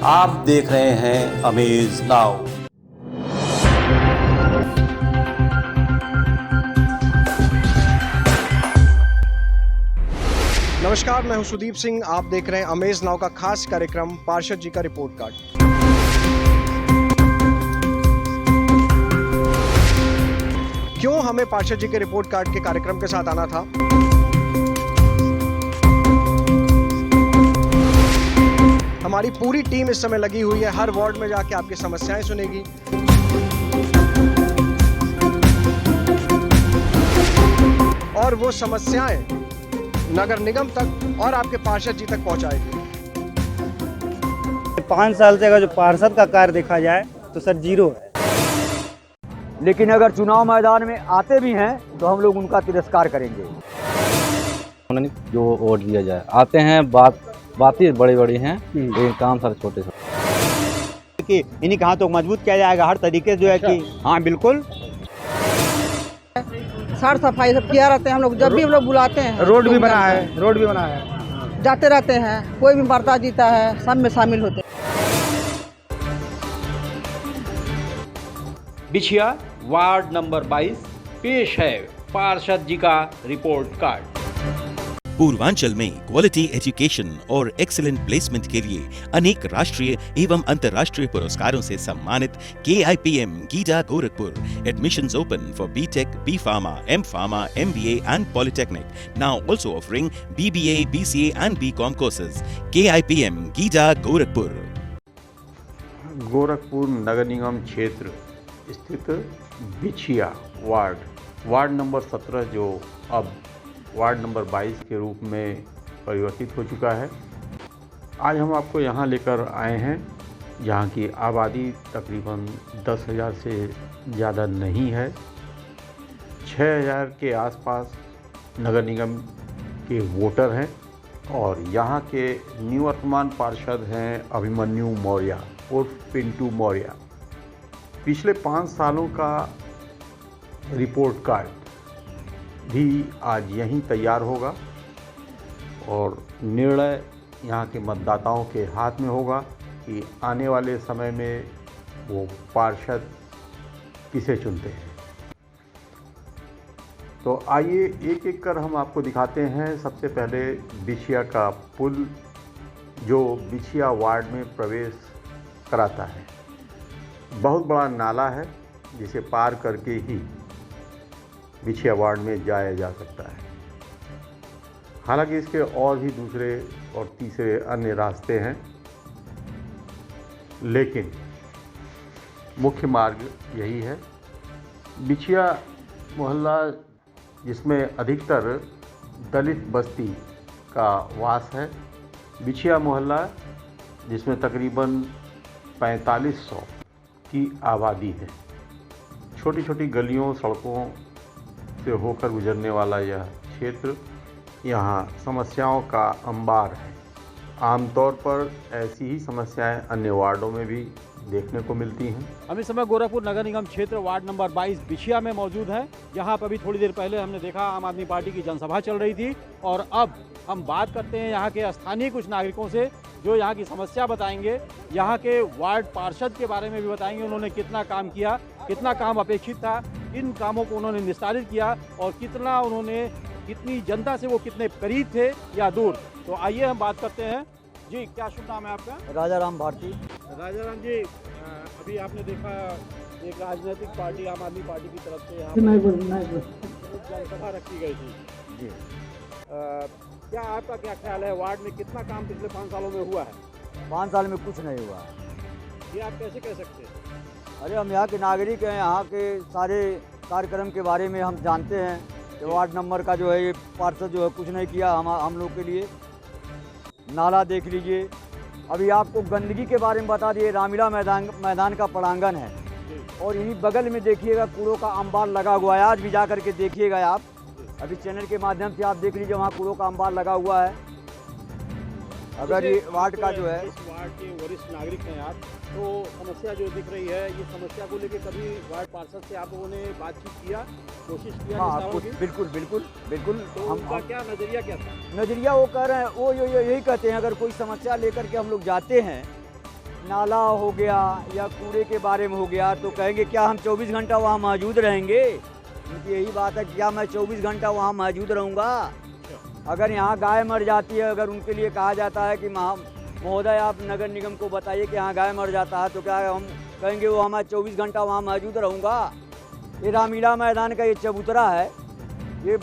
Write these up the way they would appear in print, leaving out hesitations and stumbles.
आप देख रहे हैं अमेज नाउ। नमस्कार, मैं हूं सुदीप सिंह। आप देख रहे हैं अमेज नाउ का खास कार्यक्रम पार्षद जी का रिपोर्ट कार्ड। क्यों हमें पार्षद जी के रिपोर्ट कार्ड के कार्यक्रम के साथ आना था? हमारी पूरी टीम इस समय लगी हुई है, हर वार्ड में जाके आपकी समस्याएं सुनेगी। और वो समस्याएं नगर निगम तक और आपके पार्षद जी तक पहुंचाएगी। 5 साल से अगर जो पार्षद का कार्य देखा जाए तो सर जीरो है। लेकिन अगर चुनाव मैदान में आते भी हैं तो हम लोग उनका तिरस्कार करेंगे। जो वोट दिया जाए, आते हैं, बातें बड़ी बड़ी हैं लेकिन काम सारे छोटे छोटे। कि इन्हीं कहा तो मजबूत किया जाएगा हर तरीके से, जो है कि हाँ बिल्कुल। साफ सफाई सब किया रहते हैं हम लोग, जब भी हम लोग बुलाते हैं। रोड भी बना है, जाते रहते हैं, कोई भी वार्ता जीता है, सब में शामिल होते हैं। बिछिया वार्ड नंबर 22 पेश है पार्षद जी का रिपोर्ट कार्ड। पूर्वांचल में क्वालिटी एजुकेशन और एक्सीलेंट प्लेसमेंट के लिए अनेक राष्ट्रीय एवं अंतर्राष्ट्रीय पुरस्कारों से सम्मानित KIPM GIDA Gorakhpur. Admissions open for BTech, B.Pharma, M.Pharma, MBA and Polytechnic. Now also offering BBA, BCA and BCom courses. KIPM GIDA Gorakhpur. Gorakhpur नगर निगम क्षेत्र स्थित बिछिया वार्ड नंबर 17 जो अब वार्ड नंबर 22 के रूप में परिवर्तित हो चुका है। आज हम आपको यहाँ लेकर आए हैं जहाँ की आबादी तकरीबन 10,000 से ज़्यादा नहीं है। 6,000 के आसपास नगर निगम के वोटर हैं और यहाँ के निवर्तमान पार्षद हैं अभिमन्यु मौर्य उर्फ पिंटू मौर्य। पिछले 5 सालों का रिपोर्ट कार्ड भी आज यहीं तैयार होगा और निर्णय यहाँ के मतदाताओं के हाथ में होगा कि आने वाले समय में वो पार्षद किसे चुनते हैं। तो आइए एक एक कर हम आपको दिखाते हैं। सबसे पहले बिछिया का पुल जो बिछिया वार्ड में प्रवेश कराता है। बहुत बड़ा नाला है जिसे पार करके ही बिछिया वार्ड में जाया जा सकता है। हालांकि इसके और भी दूसरे और तीसरे अन्य रास्ते हैं, लेकिन मुख्य मार्ग यही है। बिछिया मोहल्ला जिसमें अधिकतर दलित बस्ती का वास है, बिछिया मोहल्ला जिसमें तकरीबन 4500 की आबादी है। छोटी छोटी गलियों सड़कों से होकर गुजरने वाला यह क्षेत्र यहाँ समस्याओं का अंबार है। आमतौर पर ऐसी ही समस्याएं अन्य वार्डों में भी देखने को मिलती हैं। हम इस समय गोरखपुर नगर निगम क्षेत्र वार्ड नंबर 22 बिछिया में मौजूद हैं। यहाँ पर अभी थोड़ी देर पहले हमने देखा आम आदमी पार्टी की जनसभा चल रही थी और अब हम बात करते हैं यहाँ के स्थानीय कुछ नागरिकों से जो यहाँ की समस्या बताएंगे, यहाँ के वार्ड पार्षद के बारे में भी बताएंगे। उन्होंने कितना काम किया, कितना काम अपेक्षित था, इन कामों को उन्होंने निस्तारित किया और कितनी जनता से वो कितने करीब थे या दूर। तो आइए हम बात करते हैं। जी, क्या शुभ नाम है आपका? राजा राम भारती। राजा राम जी, अभी आपने देखा एक राजनीतिक पार्टी आम आदमी पार्टी की तरफ से यहाँ जनसभा रखी गई थी जी। क्या आपका क्या ख्याल है, वार्ड में कितना काम पिछले 5 सालों में हुआ है? 5 साल में कुछ नहीं हुआ। ये आप कैसे कह सकते हैं? अरे हम यहाँ के नागरिक हैं, यहाँ के सारे कार्यक्रम के बारे में हम जानते हैं कि वार्ड नंबर का जो है ये पार्षद जो है कुछ नहीं किया हम लोग के लिए। नाला देख लीजिए, अभी आपको गंदगी के बारे में बता दिए। रामलीला मैदान का पड़ांगन है और यहीं बगल में देखिएगा कूड़ों का अंबार लगा हुआ है। आज भी जा करके देखिएगा आप, अभी चैनल के माध्यम से आप देख लीजिए, वहाँ कूड़ों का अंबार लगा हुआ है। अगर ये वार्ड का जो है, इस वार्ड के वरिष्ठ नागरिक हैं आप, तो समस्या जो दिख रही है, ये समस्या को लेकर कभी वार्ड पार्षद से आप लोगों ने बातचीत किया, कोशिश किया? हाँ, बिल्कुल। तो उनका क्या नजरिया क्या था? नजरिया वो कह रहे हैं, वो यही कहते हैं, अगर कोई समस्या लेकर के हम लोग जाते हैं नाला हो गया या कूड़े के बारे में हो गया तो कहेंगे क्या हम 24 घंटा वहाँ मौजूद रहेंगे। उनकी यही बात है, क्या मैं 24 घंटा वहाँ मौजूद रहूँगा। अगर यहाँ गाय मर जाती है, अगर उनके लिए कहा जाता है कि महोदय आप नगर निगम को बताइए कि यहाँ गाय मर जाता है, तो क्या हम कहेंगे वो हमारा 24 घंटा वहाँ मौजूद रहूँगा। ये रामलीला मैदान का ये चबूतरा है, ये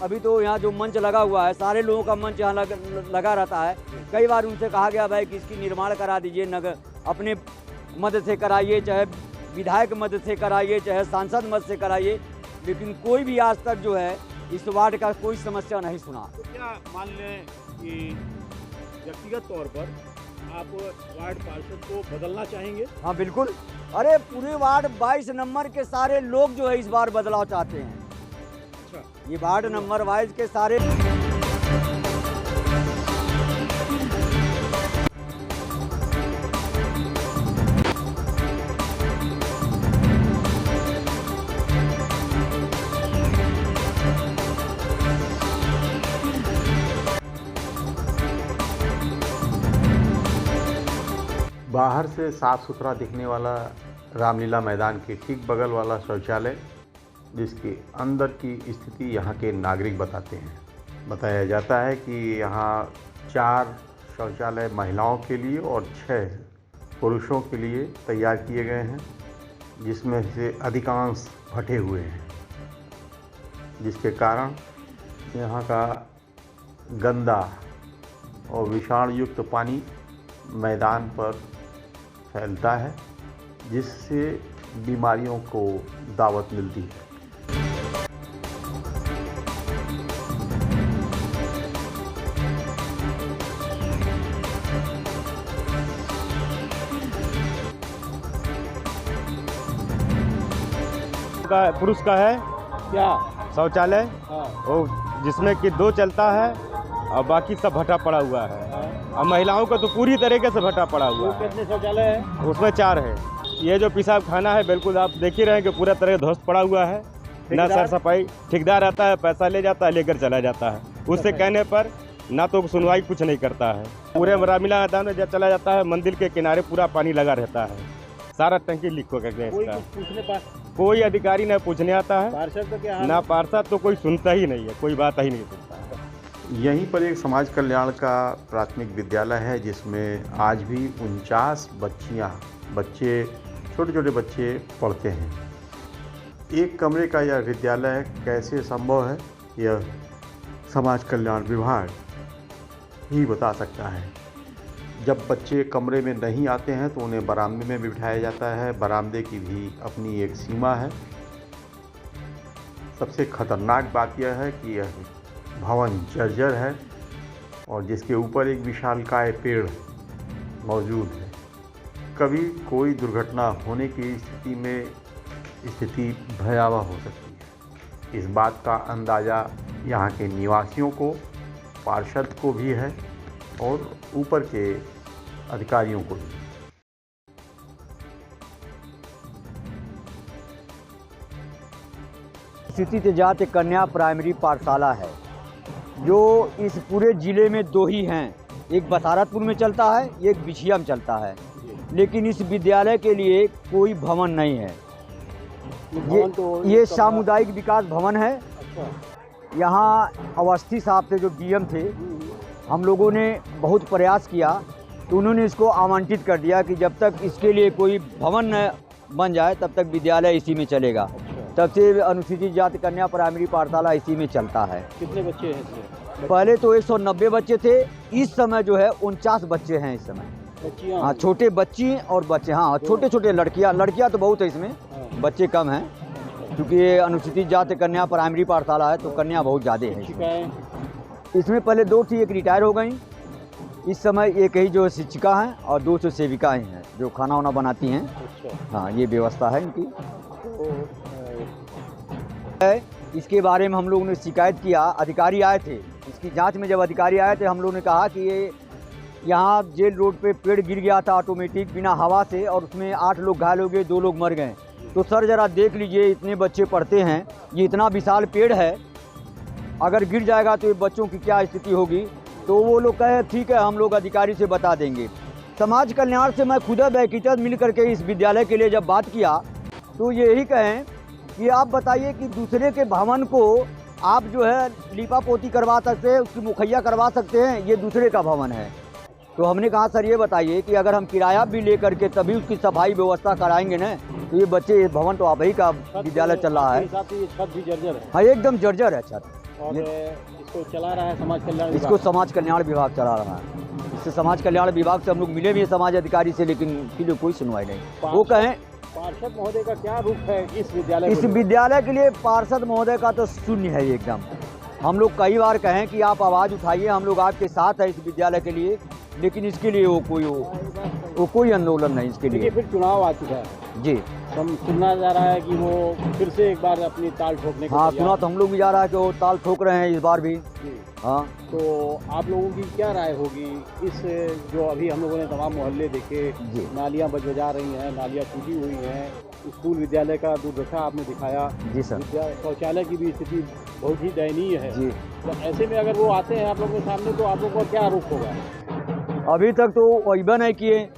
अभी तो यहाँ जो मंच लगा हुआ है, सारे लोगों का मंच यहाँ लगा रहता है। कई बार उनसे कहा गया भाई कि इसकी निर्माण करा दीजिए, नगर अपने मदद से कराइए, चाहे विधायक मदद से कराइए, चाहे सांसद मदद से कराइए, लेकिन कोई भी आज तक जो है इस वार्ड का कोई समस्या नहीं सुना। तो क्या मान लें कि व्यक्तिगत तौर पर आप वार्ड पार्षद को बदलना चाहेंगे? हाँ बिल्कुल, अरे पूरे वार्ड 22 नंबर के सारे लोग जो है इस बार बदलाव चाहते हैं। अच्छा, ये वार्ड नंबर 22 के सारे बाहर से साफ़ सुथरा दिखने वाला रामलीला मैदान के ठीक बगल वाला शौचालय, जिसके अंदर की स्थिति यहाँ के नागरिक बताते हैं। बताया जाता है कि यहाँ 4 शौचालय महिलाओं के लिए और 6 पुरुषों के लिए तैयार किए गए हैं, जिसमें से अधिकांश फटे हुए हैं, जिसके कारण यहाँ का गंदा और विषाणु युक्त पानी मैदान पर फैलता है, जिससे बीमारियों को दावत मिलती है। पुरुष का है क्या शौचालय, हाँ, और जिसमें कि 2 चलता है और बाकी सब भटा पड़ा हुआ है। और महिलाओं का तो पूरी तरीके से भटा पड़ा हुआ है। कितने शौचालय है? उसमें 4 है। ये जो पेशाब खाना है, बिल्कुल आप देख ही रहे हैं कि पूरा तरह ध्वस्त पड़ा हुआ है, ना सर सफाई। ठेकेदार आता है, पैसा ले जाता है, लेकर चला जाता है। उससे कहने पर ना तो सुनवाई कुछ नहीं करता है। पूरे रामलीला मैदान में जब चला जाता है, मंदिर के किनारे पूरा पानी लगा रहता है, सारा टंकी लीक हो गया। कोई अधिकारी न पूछने आता है, पार्षद तो क्या ना पार्षद तो कोई सुनता ही नहीं है, कोई बात ही नहीं सुनता है। यहीं पर एक समाज कल्याण का प्राथमिक विद्यालय है, जिसमें आज भी 49 बच्चे छोटे छोटे बच्चे पढ़ते हैं। एक कमरे का यह विद्यालय कैसे संभव है, यह समाज कल्याण विभाग ही बता सकता है। जब बच्चे कमरे में नहीं आते हैं तो उन्हें बरामदे में बिठाया जाता है। बरामदे की भी अपनी एक सीमा है। सबसे खतरनाक बात यह है कि यह भवन जर्जर है और जिसके ऊपर एक विशालकाय पेड़ मौजूद है। कभी कोई दुर्घटना होने की स्थिति भयावह हो सकती है। इस बात का अंदाज़ा यहाँ के निवासियों को, पार्षद को भी है और ऊपर के अधिकारियों को भी। अनुसूचित जाति कन्या प्राइमरी पाठशाला है, जो इस पूरे ज़िले में 2 ही हैं। एक बसारतपुर में चलता है, एक बिछिया में चलता है, लेकिन इस विद्यालय के लिए कोई भवन नहीं है। ये सामुदायिक विकास भवन है। यहाँ अवस्थी साहब थे जो डीएम थे, हम लोगों ने बहुत प्रयास किया तो उन्होंने इसको आवंटित कर दिया कि जब तक इसके लिए कोई भवन न बन जाए तब तक विद्यालय इसी में चलेगा। तब से अनुसूचित जाति कन्या प्राइमरी पाठशाला इसी में चलता है। कितने बच्चे हैं इसमें? पहले तो 190 बच्चे थे, इस समय जो है 49 बच्चे हैं इस समय। हाँ, छोटे बच्ची और बच्चे, हाँ छोटे छोटे लड़कियाँ तो बहुत है इसमें, बच्चे कम हैं, क्योंकि ये अनुसूचित जाति कन्या प्राइमरी पाठशाला है तो कन्या बहुत ज़्यादा है। इसमें पहले 2 थी, एक रिटायर हो गई। इस समय एक ही जो शिक्षिका हैं और 2 सेविकाएँ हैं जो खाना वाना बनाती हैं। हाँ, ये व्यवस्था है इनकी। इसके बारे में हम लोगों ने शिकायत किया, अधिकारी आए थे इसकी जांच में। जब अधिकारी आए थे हम लोगों ने कहा कि ये यहाँ जेल रोड पे पेड़ गिर गया था ऑटोमेटिक बिना हवा से, और उसमें 8 लोग घायल हो गए, 2 लोग मर गए। तो सर ज़रा देख लीजिए, इतने बच्चे पढ़ते हैं, ये इतना विशाल पेड़ है, अगर गिर जाएगा तो ये बच्चों की क्या स्थिति होगी। तो वो लोग कहे ठीक है हम लोग अधिकारी से बता देंगे। समाज कल्याण से मैं खुद बेहकीकत मिल करके इस विद्यालय के लिए जब बात किया तो यही कहें कि आप बताइए कि दूसरे के भवन को आप जो है लीपा पोती करवा सकते हैं, उसकी मुखैया करवा सकते हैं, ये दूसरे का भवन है। तो हमने कहा सर ये बताइए कि अगर हम किराया भी ले करके तभी उसकी सफाई व्यवस्था कराएंगे ना, तो ये बच्चे ये भवन तो आप ही का विद्यालय चल रहा है। छत भी जर्जर है। हाँ एकदम जर्जर है छत। और इसको चला रहा है समाज कल्याण इसको समाज कल्याण विभाग चला रहा है। इससे समाज कल्याण विभाग से हम लोग मिले भी हैं समाज अधिकारी से, लेकिन इसके लिए कोई सुनवाई नहीं। वो कहें पार्षद महोदय का क्या रुख है इस विद्यालय इस विद्यालय के लिए? पार्षद महोदय का तो शून्य है एकदम। हम लोग कई बार कहें कि आप आवाज़ उठाइए, हम लोग आपके साथ हैं इस विद्यालय के लिए, लेकिन इसके लिए वो कोई आंदोलन नहीं इसके लिए। फिर चुनाव आ चुका है जी, सुनना जा रहा है कि वो फिर से एक बार अपनी ताल ठोकने हाँ सुना तो हम लोग भी जा रहा है कि वो ताल ठोक रहे हैं इस बार भी। हाँ तो आप लोगों की क्या राय होगी इस जो अभी हम लोगों ने तमाम मोहल्ले देखे, नालियाँ बजबजा रही हैं, नालियाँ टूटी हुई हैं, स्कूल विद्यालय का दुर्दशा आपने दिखाया। जी सर। शौचालय की भी स्थिति बहुत ही दयनीय है जी। तो ऐसे में अगर वो आते हैं आप लोगों के सामने तो आप लोगों का क्या रुख होगा? अभी तक तो वहीबा नहीं किए,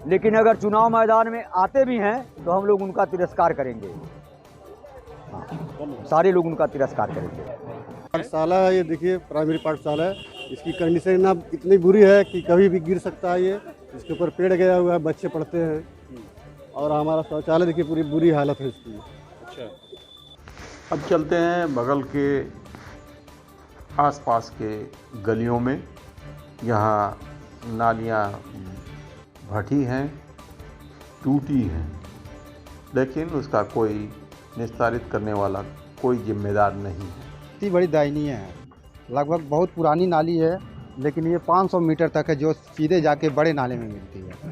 लेकिन अगर चुनाव मैदान में आते भी हैं तो हम लोग उनका तिरस्कार करेंगे। हाँ, सारे लोग उनका तिरस्कार करेंगे। पाठशाला है ये, देखिए प्राइमरी पाठशाला है, इसकी कंडीशन ना इतनी बुरी है कि कभी भी गिर सकता है। ये इसके ऊपर पेड़ गया हुआ है, बच्चे पढ़ते हैं, और हमारा शौचालय देखिए पूरी बुरी हालत है इसकी। अच्छा, अब चलते हैं बगल के आसपास के गलियों में। यहाँ नालियाँ भटी हैं, टूटी हैं, लेकिन उसका कोई निस्तारित करने वाला कोई जिम्मेदार नहीं है। इतनी बड़ी दयनीय है, लगभग बहुत पुरानी नाली है, लेकिन ये 500 मीटर तक है जो सीधे जाके बड़े नाले में मिलती है।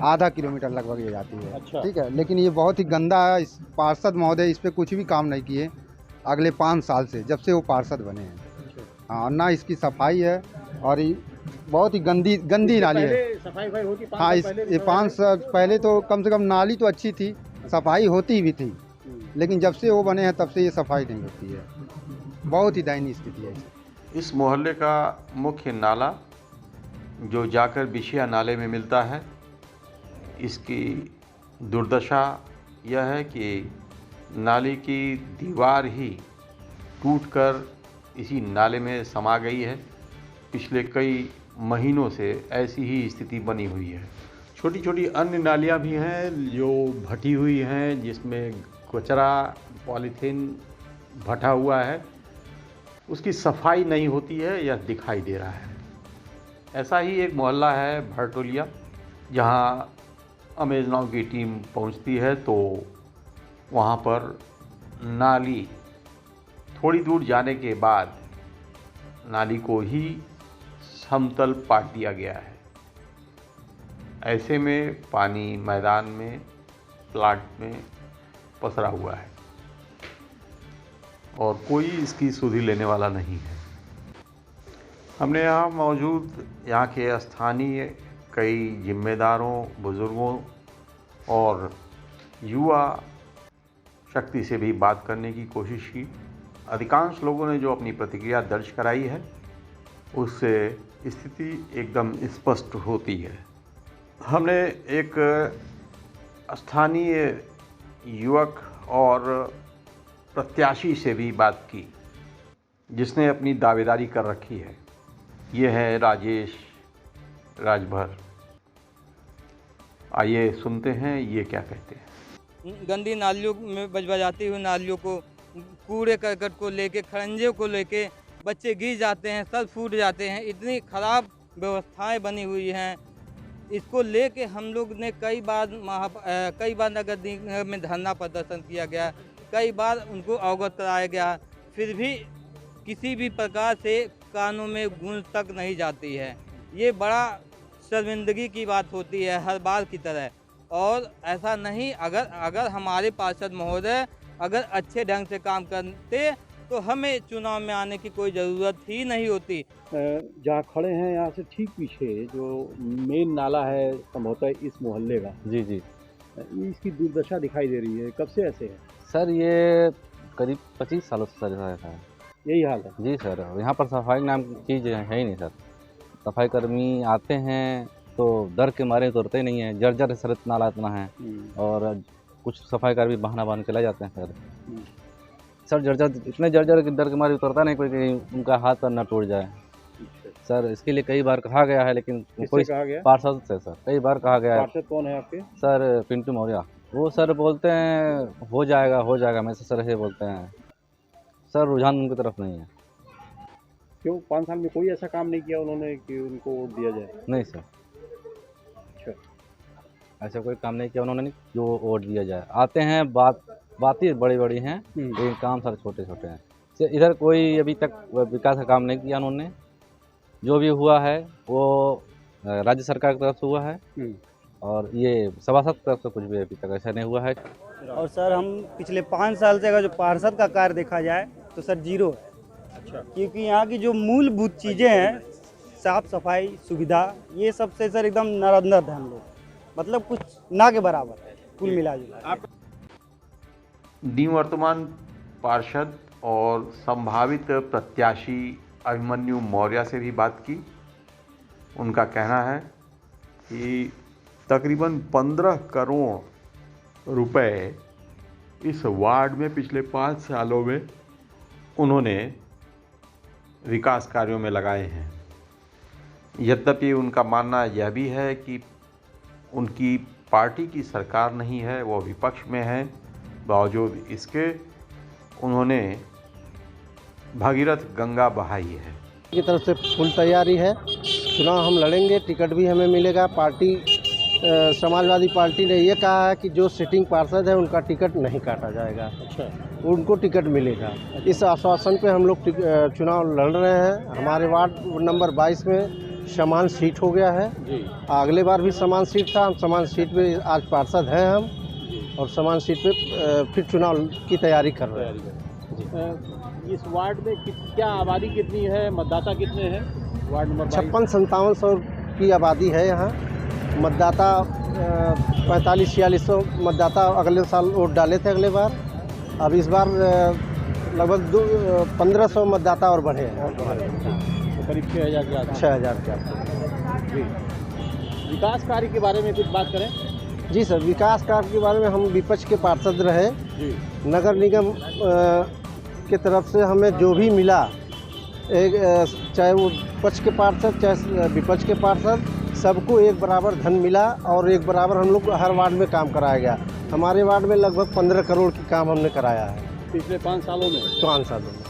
आधा किलोमीटर लगभग ये जाती है। अच्छा। ठीक है, लेकिन ये बहुत ही गंदा है। इस पार्षद महोदय इस पर कुछ भी काम नहीं किए अगले 5 साल से, जब से वो पार्षद बने हैं। हाँ, ना इसकी सफाई है, और ये बहुत ही गंदी नाली है। सफाई होती? हाँ, ये 5 साल पहले तो कम से कम नाली तो अच्छी थी, सफाई होती भी थी, लेकिन जब से वो बने हैं तब से ये सफाई नहीं होती है। बहुत ही दयनीय स्थिति है। इस मोहल्ले का मुख्य नाला जो जाकर बिछिया नाले में मिलता है, इसकी दुर्दशा यह है कि नाले की दीवार ही टूटकर इसी नाले में समा गई है। पिछले कई महीनों से ऐसी ही स्थिति बनी हुई है। छोटी छोटी अन्य नालियाँ भी हैं जो भटी हुई हैं, जिसमें कचरा पॉलीथीन भटा हुआ है, उसकी सफाई नहीं होती है, यह दिखाई दे रहा है। ऐसा ही एक मोहल्ला है भरटोलिया, जहाँ अमेजनाव की टीम पहुँचती है तो वहाँ पर नाली थोड़ी दूर जाने के बाद नाली को ही समतल पाट दिया गया है। ऐसे में पानी मैदान में, प्लाट में पसरा हुआ है और कोई इसकी सुधि लेने वाला नहीं है। हमने यहाँ मौजूद यहाँ के स्थानीय कई जिम्मेदारों, बुजुर्गों और युवा शक्ति से भी बात करने की कोशिश की। अधिकांश लोगों ने जो अपनी प्रतिक्रिया दर्ज कराई है, उससे स्थिति एकदम स्पष्ट होती है। हमने एक स्थानीय युवक और प्रत्याशी से भी बात की, जिसने अपनी दावेदारी कर रखी है। ये है राजेश राजभर। आइए सुनते हैं ये क्या कहते हैं। गंदी नालियों में बजबजाती हुई नालियों को, कूड़े करकट को लेके, खड़ंजे को लेके बच्चे गिर जाते हैं, सर फूट जाते हैं। इतनी ख़राब व्यवस्थाएं बनी हुई हैं। इसको लेके हम लोग ने कई बार नगर निगम में धरना प्रदर्शन किया गया, कई बार उनको अवगत कराया गया, फिर भी किसी भी प्रकार से कानों में गूंज तक नहीं जाती है। ये बड़ा शर्मिंदगी की बात होती है हर बार की तरह। और ऐसा नहीं, अगर हमारे पार्षद महोदय अगर अच्छे ढंग से काम करते तो हमें चुनाव में आने की कोई ज़रूरत ही नहीं होती। जहाँ खड़े हैं यहाँ से ठीक पीछे जो मेन नाला है संभवतः इस मोहल्ले का, जी जी, इसकी दुर्दशा दिखाई दे रही है। कब से ऐसे है सर? ये करीब 25 सालों से सर ऐसा है। यही हाल है? जी सर, यहाँ पर सफाई नाम की चीज़ है ही नहीं सर। सफाई कर्मी आते हैं, तो डर के मारे उतरते ही नहीं है। जर्जर सर नाला इतना है और कुछ सफाई कर भी बहाना बहाना चले जाते हैं सर जर्जर इतने जर्जर के डर के मारे उतरता नहीं कोई कि उनका हाथ पर न टूट जाए सर। इसके लिए कई बार कहा गया है लेकिन कोई पार्षद से सर कई बार कहा गया है। पार्षद कौन है आपके? सर पिंटू मौर्य। वो सर बोलते हैं हो जाएगा हमेशा सर ऐसे बोलते हैं सर, रुझान उनकी तरफ नहीं है। क्यों 5 साल में कोई ऐसा काम नहीं किया उन्होंने कि उनको वोट दिया जाए? नहीं सर, अच्छा ऐसा कोई काम नहीं किया उन्होंने जो वोट दिया जाए। आते हैं बातें बड़ी बड़ी हैं लेकिन काम सर छोटे छोटे हैं। इधर कोई अभी तक विकास का काम नहीं किया उन्होंने। जो भी हुआ है वो राज्य सरकार की तरफ से हुआ है और ये सभासद की तरफ से कुछ भी अभी तक ऐसा नहीं हुआ है। और सर हम पिछले 5 साल से अगर जो पार्षद का कार्य देखा जाए तो सर जीरो है। अच्छा, क्योंकि यहाँ की जो मूलभूत चीज़ें हैं, साफ सफाई, सुविधा, ये सब से सर एकदम नरंदर है हम लोग, मतलब कुछ ना के बराबर है कुल मिला जुला। निवर्तमान पार्षद और संभावित प्रत्याशी अभिमन्यु मौर्य से भी बात की। उनका कहना है कि तकरीबन 15 करोड़ रुपए इस वार्ड में पिछले 5 सालों में उन्होंने विकास कार्यों में लगाए हैं। यद्यपि उनका मानना यह भी है कि उनकी पार्टी की सरकार नहीं है, वो विपक्ष में है। बावजूद इसके उन्होंने भगीरथ गंगा बहाई है। की तरफ से फुल तैयारी है। चुनाव हम लड़ेंगे, टिकट भी हमें मिलेगा। पार्टी समाजवादी पार्टी ने ये कहा है कि जो सिटिंग पार्षद है उनका टिकट नहीं काटा जाएगा। अच्छा, उनको टिकट मिलेगा। इस आश्वासन पे हम लोग चुनाव लड़ रहे हैं। हमारे वार्ड नंबर 22 में समान सीट हो गया है जी। अगले बार भी समान सीट था। हम समान सीट पे आज पार्षद हैं हम और समान सीट पे फिर चुनाव की तैयारी कर रहे हैं। इस वार्ड में क्या आबादी कितनी है, मतदाता कितने हैं? वार्ड नंबर 56-57 की आबादी है यहाँ। मतदाता 45-46 मतदाता अगले साल वोट डाले थे अगले बार। अब इस बार लगभग 1500 मतदाता और बढ़े हैं। तो करीब 6000 के आसपास। 6000 के आसपास। विकास कार्य के बारे में कुछ बात करें? जी सर, विकास कार्य के बारे में हम विपक्ष के पार्षद रहे। नगर निगम की तरफ से हमें जो भी मिला, चाहे वो पक्ष के पार्षद चाहे विपक्ष के पार्षद, सबको एक बराबर धन मिला और एक बराबर हम लोग हर वार्ड में काम कराया गया। हमारे वार्ड में लगभग 15 करोड़ की काम हमने कराया है पिछले 5 सालों में। 5 सालों में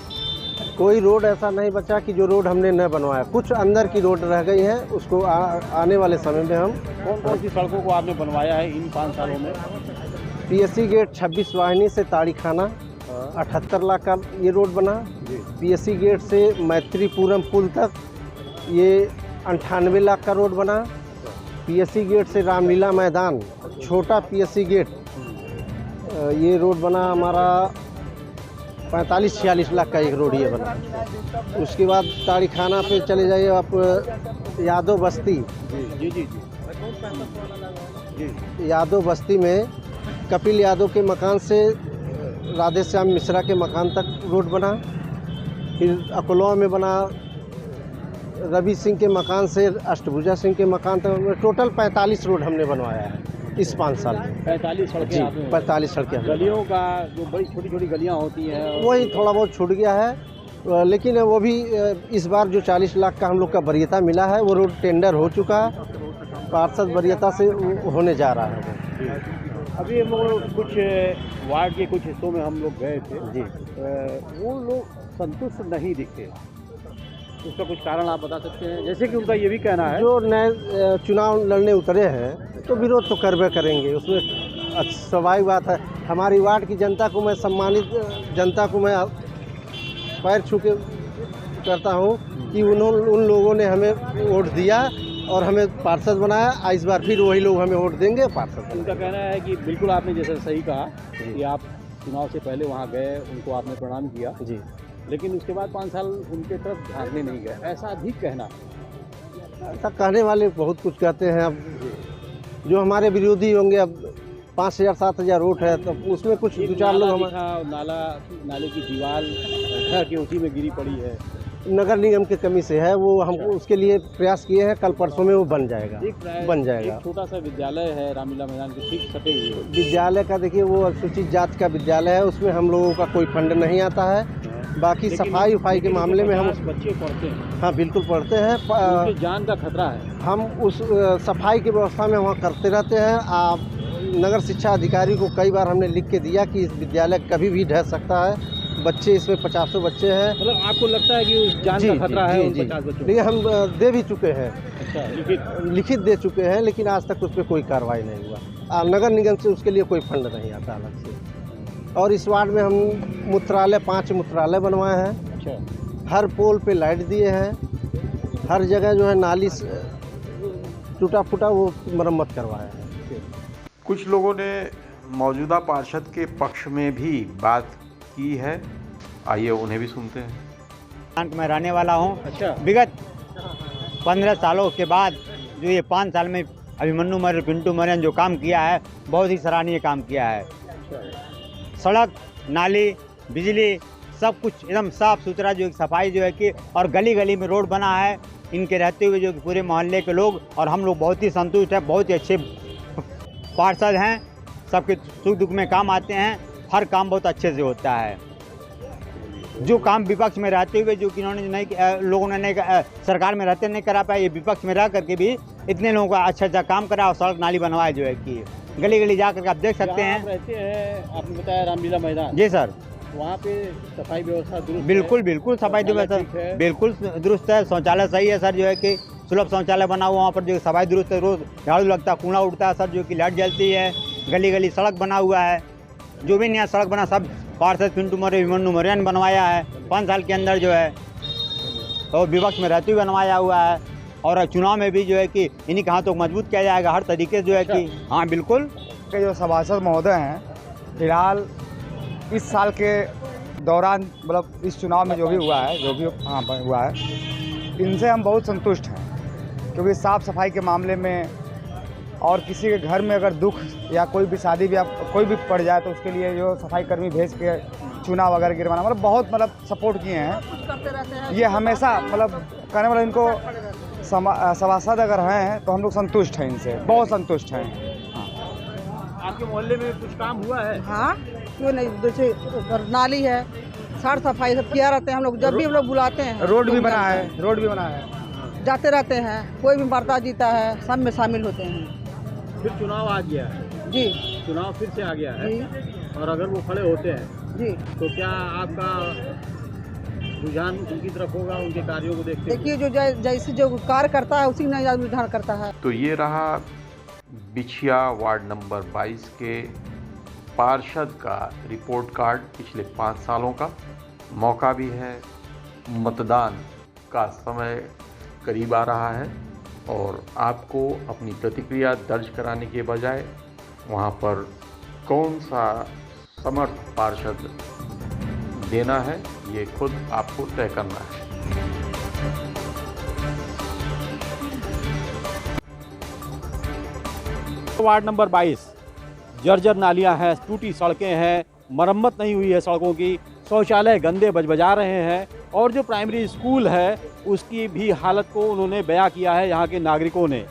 कोई रोड ऐसा नहीं बचा कि जो रोड हमने न बनवाया। कुछ अंदर की रोड रह गई है, उसको आने वाले समय में हम। कौन सी सड़कों को आपने बनवाया है इन 5 सालों में? PSC गेट 26 वाहिनी से ताड़ी खाना 78 लाख का ये रोड बना। PSC गेट से मैत्रीपुरम पुल तक ये 98 लाख का रोड बना। PSC गेट से रामलीला मैदान छोटा PSC गेट ये रोड बना हमारा 45-46 लाख का एक रोड ये बना। उसके बाद ताड़ी खाना पे चले जाइए आप, यादव बस्ती। जी यादव बस्ती में कपिल यादव के मकान से राधे श्याम मिश्रा के मकान तक रोड बना। फिर अकोला में बना रवि सिंह के मकान से अष्टभुजा सिंह के मकान तक। टोटल 45 रोड हमने बनवाया है इस 5 साल में। 45 सड़कें? 45 सड़कें। गलियों का जो बड़ी छोटी छोटी गलियां होती हैं वही थोड़ा बहुत छूट गया है, लेकिन वो भी इस बार जो 40 लाख का हम लोग का वरीयता मिला है वो रोड टेंडर हो चुका है। पार्षद वरीयता से होने जा रहा है। अभी हम लोग कुछ वार्ड के कुछ हिस्सों में हम लोग गए थे जी, वो लोग संतुष्ट नहीं दिखे। उसका कुछ कारण आप बता सकते हैं? जैसे कि उनका ये भी कहना है जो नए चुनाव लड़ने उतरे हैं तो विरोध तो करबे करेंगे, उसमें स्वाभाविक बात है। हमारी वार्ड की जनता को मैं सम्मानित जनता को मैं पैर छू के करता हूँ कि उन लोगों ने हमें वोट दिया और हमें पार्षद बनाया। इस बार फिर वही लोग हमें वोट देंगे पार्षद। उनका कहना है कि बिल्कुल आपने जैसे सही कहा कि आप चुनाव से पहले वहाँ गए, उनको आपने प्रणाम किया जी, लेकिन उसके बाद 5 साल उनके तरफ झाँकने नहीं गए, ऐसा अधिक कहना। ऐसा कहने वाले बहुत कुछ कहते हैं। अब जो हमारे विरोधी होंगे, अब 5000-7000 वोट है तो उसमें कुछ 2-4 लोग नाले की दीवार घर के उसी में गिरी पड़ी है, नगर निगम की कमी से है, वो हम उसके लिए प्रयास किए हैं, कल परसों में वो बन जाएगा। एक छोटा सा विद्यालय है रामलीला मैदान के ठीक सटे हुए। विद्यालय का देखिए वो अनुसूचित जाति का विद्यालय है, उसमें हम लोगों का कोई फंड नहीं आता है। बाकी सफाई उफाई के मामले में हम बच्चे पढ़ते हैं। हाँ बिल्कुल पढ़ते हैं, उनकी जान का खतरा है। हम उस सफाई की व्यवस्था में वहाँ करते रहते हैं। नगर शिक्षा अधिकारी को कई बार हमने लिख के दिया कि इस विद्यालय कभी भी ढह सकता है, बच्चे इसमें 50 बच्चे हैं। मतलब आपको लगता है कि उस जान का खतरा है उन 50 बच्चों? देखिए हम दे भी चुके हैं। अच्छा, लिखित दे चुके हैं, लेकिन आज तक उस पर कोई कार्रवाई नहीं हुआ। नगर निगम से उसके लिए कोई फंड नहीं आता अलग से। और इस वार्ड में हम मूत्रालय 5 मूत्रालय बनवाए हैं। अच्छा। हर पोल पे लाइट दिए हैं, हर जगह जो है नाली टूटा फूटा वो मरम्मत करवाया है। कुछ लोगों ने मौजूदा पार्षद के पक्ष में भी बात की है, आइए उन्हें भी सुनते हैं। मैं रहने वाला हूँ। अच्छा। विगत 15 सालों के बाद जो ये 5 साल में अभिमन्यु मौर्य, पिंटू मौर्य ने जो काम किया है, बहुत ही सराहनीय काम किया है। सड़क, नाली, बिजली, सब कुछ एकदम साफ सुथरा, जो सफाई जो है कि, और गली गली में रोड बना है इनके रहते हुए, जो कि पूरे मोहल्ले के लोग और हम लोग बहुत ही संतुष्ट हैं। बहुत ही अच्छे पार्षद हैं, सबके सुख दुख में काम आते हैं, हर काम बहुत अच्छे से होता है। जो काम विपक्ष में रहते हुए जो कि इन्होंने नहीं, लोगों ने नहीं, सरकार में रहते नहीं करा पाए, ये विपक्ष में रह करके भी इतने लोगों का अच्छा काम करा और सड़क नाली बनवाए जो है कि गली गली जा करके आप देख सकते हैं। रहते हैं, आपने बताया रामलीला मैदान। जी सर। वहाँ पे सफाई व्यवस्था दुरुस्त बिल्कुल सफाई व्यवस्था बिल्कुल दुरुस्त है। शौचालय सही है सर, जो है कि सुलभ शौचालय बना हुआ, वहाँ पर जो सफाई दुरुस्त है, रोज झाड़ू लगता है, कूड़ा उड़ता है सर, जो कि लाइट जलती है, गली गली सड़क बना हुआ है। जो भी नया सड़क बना सब पार्षद पिंटू मौर्य, अभिमन्यु मौर्य ने बनवाया है 5 साल के अंदर जो है, और विपक्ष में रहते हुए बनवाया हुआ है। और चुनाव में भी जो है कि इन्हीं के हाथों को मजबूत किया जाएगा हर तरीके से जो है कि। हाँ बिल्कुल। के जो सभासद महोदय हैं, फिलहाल इस साल के दौरान मतलब इस चुनाव में जो भी हुआ है, हुआ है, इनसे हम बहुत संतुष्ट हैं, क्योंकि साफ़ सफाई के मामले में और किसी के घर में अगर दुख या कोई भी शादी भी कोई भी पड़ जाए तो उसके लिए जो सफाई कर्मी भेज के चूना वगैरह गिरवाना, मतलब बहुत सपोर्ट किए हैं। ये हमेशा कहने वाला इनको सभासद अगर हैं तो हम लोग संतुष्ट हैं, इनसे बहुत संतुष्ट हैं। आपके मोहल्ले में कुछ काम हुआ है? हाँ क्यों नहीं, जैसे नाली है, साफ सफाई सब किया रहते हैं हम लोग, जब भी हम लोग बुलाते हैं। रोड भी बना है, जाते रहते हैं, कोई भी वार्ता जीता है, सब में शामिल होते हैं। फिर चुनाव आ गया है जी, चुनाव फिर से आ गया है जी। और अगर वो खड़े होते हैं जी तो क्या आपका रुझान उनकी तरफ होगा, उनके कार्यों को देखते? देखिए जो जैसे जो कार्य करता है उसी में निर्धारण करता है। तो ये रहा बिछिया वार्ड नंबर 22 के पार्षद का रिपोर्ट कार्ड पिछले 5 सालों का। मौका भी है, मतदान का समय करीब आ रहा है और आपको अपनी प्रतिक्रिया दर्ज कराने के बजाय वहाँ पर कौन सा समर्थ पार्षद देना है, ये खुद आपको तय करना है। वार्ड नंबर 22 जर्जर नालियां हैं, टूटी सड़कें हैं, मरम्मत नहीं हुई है सड़कों की, शौचालय गंदे बजबजा रहे हैं और जो प्राइमरी स्कूल है उसकी भी हालत को उन्होंने बयां किया है यहाँ के नागरिकों ने।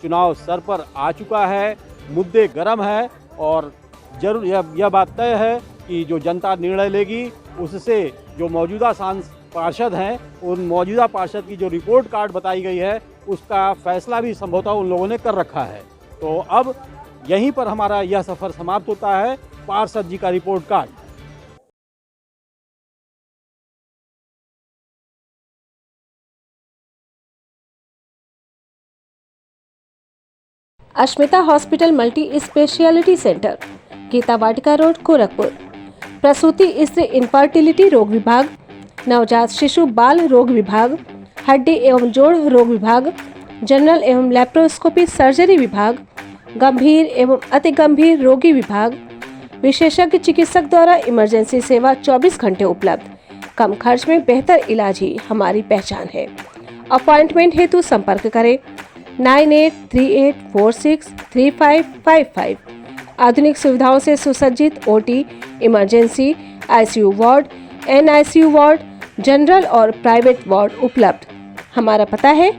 चुनाव सर पर आ चुका है, मुद्दे गर्म है और जरूर यह बात तय है कि जो जनता निर्णय लेगी उससे जो मौजूदा पार्षद हैं, उन मौजूदा पार्षद की जो रिपोर्ट कार्ड बताई गई है उसका फैसला भी संभवतः उन लोगों ने कर रखा है। तो अब यहीं पर हमारा यह सफ़र समाप्त होता है, पार्षद जी का report card. Ashmita hospital multi specialty centre, Geeta Vatika road, Gorakhpur. प्रसूति स्त्री इनफर्टिलिटी रोग विभाग, नवजात शिशु बाल रोग विभाग, हड्डी एवं जोड़ रोग विभाग, जनरल एवं लैप्रोस्कोपी सर्जरी विभाग, गंभीर एवं अति गंभीर रोगी विभाग, विशेषज्ञ चिकित्सक द्वारा इमरजेंसी सेवा 24 घंटे उपलब्ध। कम खर्च में बेहतर इलाज ही हमारी पहचान है। अपॉइंटमेंट हेतु संपर्क करें 9838463555। आधुनिक सुविधाओं से सुसज्जित OT, emergency, ICU ward, NICU ward, general और प्राइवेट वार्ड उपलब्ध। हमारा पता है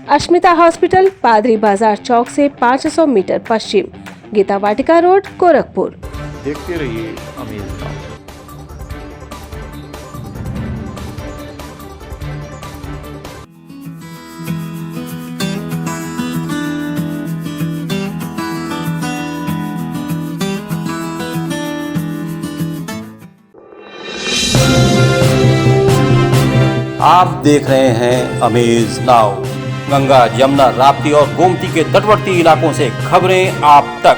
अश्मिता हॉस्पिटल, पादरी बाजार चौक से 500 मीटर पश्चिम, गीता वाटिका रोड, गोरखपुर। देखते रहिए अमेज नाउ। आप देख रहे हैं अमेज नाउ। गंगा, जमुना, राप्ती और गोमती के तटवर्ती इलाकों से खबरें आप तक।